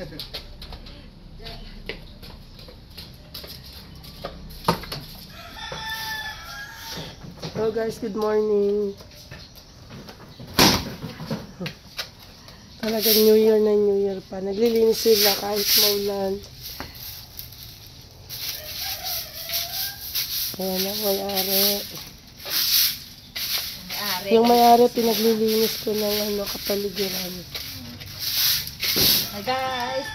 Hello guys, good morning. Talagang New Year na New Year pa. Naglilinis sila kahit maulan. Ayan na, may-ari. Yung may-ari, pinaglilinis ko ng kapaligiran. Hi guys!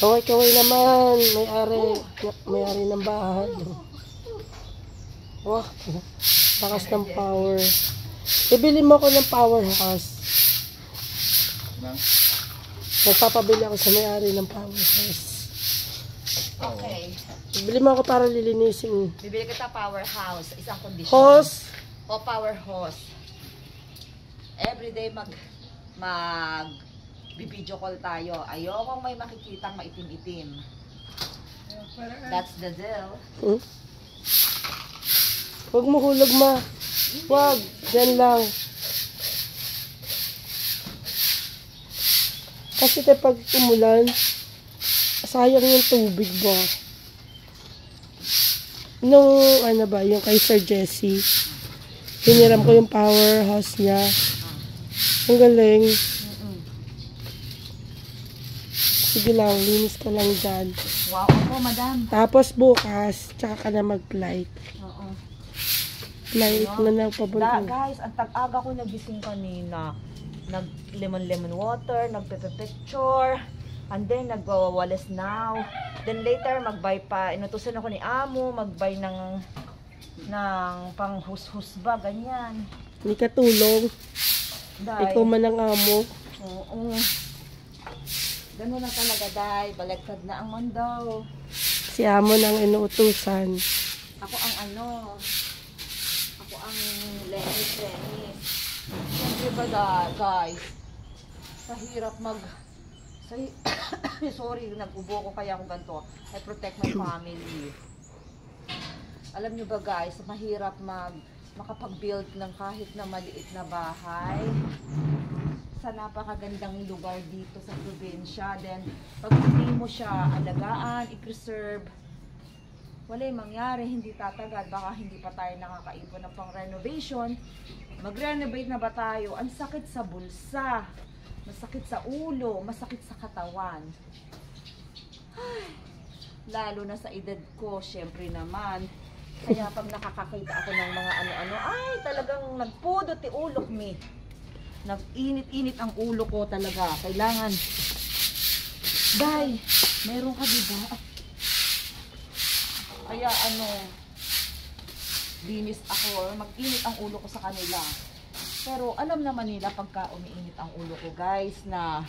Kaway-kaway naman, may-ari ng bahay. Wah, lakas ng power. Ibili mo ako ng powerhouse. Magpapabili ako sa may-ari ng powerhouse. Okay. Ibili mo ako para lilinisin. Bibili kita powerhouse. Isang kondisyon. Hose? O power hose. Everyday bibidyo call tayo. Ayokong may makikitang maitim-itim. That's the deal. Huwag mo hulog, ma. Huwag. Diyan lang. Kasi pag umulan, sayang yung tubig ba. Nung yung kay Sir Jesse, hiniram ko yung powerhouse niya. Ang galing. Sige lang, linis ko lang dyan. Wow, ako madam. Tapos bukas, tsaka ka na mag-light. Oo. Light mo na pabulo. Guys, ang tag-aga ko nagising kanina. Nag-lemon water, nagpe-picture, and then nagwawalis now. Then later, mag-buy pa. Inutusan ako ni Amo, mag-buy ng pang-hus-hus ba, ganyan. Hindi ka tulong. Ikaw man ang amo. Oo. Ganun na talaga, Day. Baliktad na ang mundo. Si Amo nang inuutusan. Ako ang lenis. Siyempre ba, guys? Sa hirap sorry, nag-ubo ko kaya ako ganito. I protect my family. Alam nyo ba, guys, mahirap makapag-build ng kahit na maliit na bahay sa napakagandang lugar dito sa probinsya. Then, pag hindi mo siya alagaan, i-preserve, wala yung mangyari, hindi tatagal. Baka hindi pa tayo nakakaipon ng pang-renovation. Mag-renovate na ba tayo? Ang sakit sa bulsa, masakit sa ulo, masakit sa katawan. Ay, lalo na sa edad ko, syempre naman. Kaya pag nakakakita ako ng mga ano-ano, ay talagang nagpudot ti ulok mi. Nag-init-init ang ulo ko talaga. Kailangan. Day, meron ka diba? Kaya linis ako. Mag-init ang ulo ko sa kanila. Pero alam naman nila pagka umiinit ang ulo ko, guys, na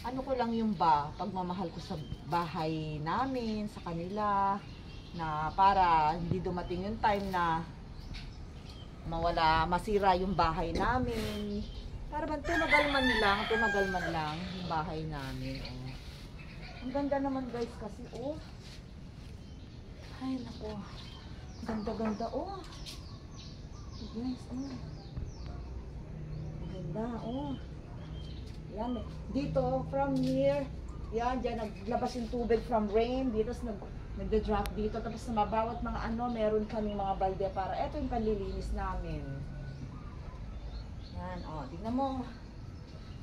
ko lang yung pagmamahal ko sa bahay namin, sa kanila, na para hindi dumating yung time na masira yung bahay namin. Para bang tumagal man lang yung bahay namin. Oh. Ang ganda naman, guys, kasi ay nako, ganda guys, ganda, yan, dito from here, yan, dyan naglabas yung tubig from rain, dito nagda-drop dito, tapos sa bawat mga meron kami mga balde para eto yung panlilinis namin. Yan, tingnan mo.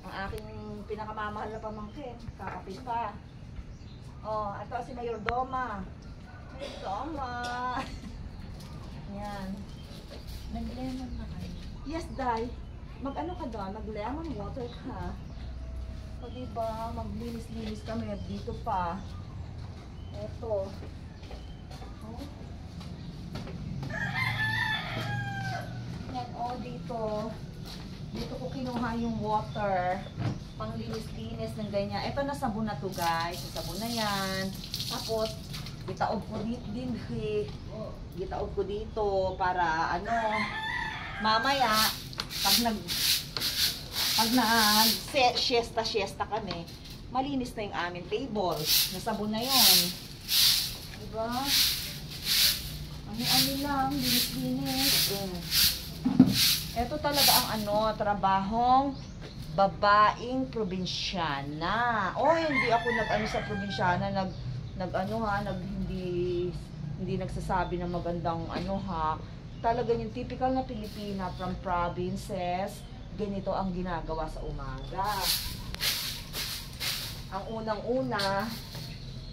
Ang aking pinakamamahal na pamangkin. Kakapit pa. Ito si Mayordoma. Mayordoma. Yan. Nag-lemon na kayo. Yes, Day. Mag-ano ka doon? Mag-lemon water ka. O diba, maglinis-linis kami. Dito pa. Ito. Yan, dito. Dito ko kinuha yung water, pang linis-linis ng ganyan. Ito na sabon na to, guys. Yung sabon na yan. Tapos, gitaob ko dito para mamaya, pag siesta kami, malinis na yung aming table. Nasabon na yun. Diba? Ano lang, linis-linis. Ito talaga ang trabahong babaeng probinsyana. O, hindi ako nag-ano sa probinsyana, hindi nagsasabi ng magandang ano ha. Talaga yung typical na Pilipina from provinces, ganito ang ginagawa sa umaga. Ang unang-una,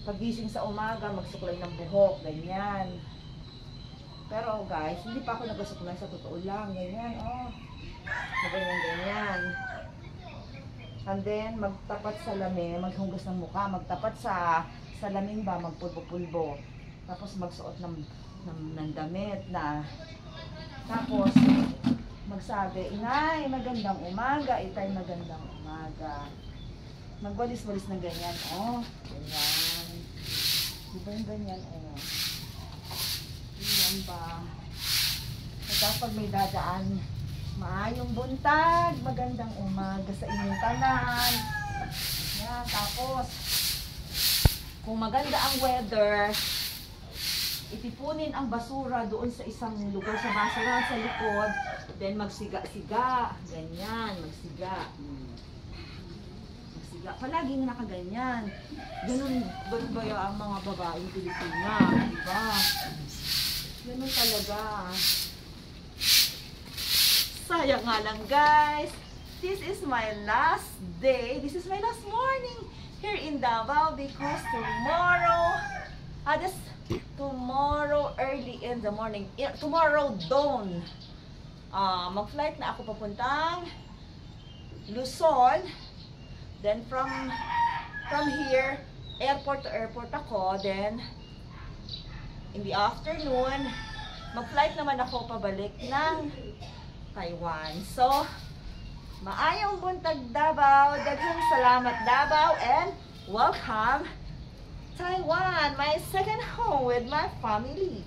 pagising sa umaga, magsuklay ng buhok, ganyan. Pero guys, hindi pa ako nagsuklay sa totoo lang, ganyan, oh. Ganyan. And then, magtapat sa lamin, maghugas ng mukha, magtapat sa lamin ba, magpulbo-pulbo. Tapos magsuot ng damit na, tapos, magsabi, inay, magandang umaga, itay, magandang umaga. Magwalis-walis ng ganyan, oh. Ganyan. Diba yung ganyan, oh. Ganyan ba? At pag may dadaan, maayong buntag, magandang umaga sa inyong tanan. Yan, tapos, kung maganda ang weather, itipunin ang basura doon sa isang lugar sa basura sa likod, then magsiga-siga, ganyan, magsiga. Magsiga, palaging nakaganyan. Ganun ba ang mga babaeng Pilipina, di ba? Ganun talaga. Sayang nga lang guys, this is my last day, this is my last morning here in Davao because tomorrow early in the morning, tomorrow dawn, mag-flight na ako papuntang Luzon, then from here, airport to airport ako, then in the afternoon, mag-flight naman ako pabalik ng Taiwan. So, maayong buntag Davao, daghang salamat Davao, and welcome Taiwan, my second home with my family.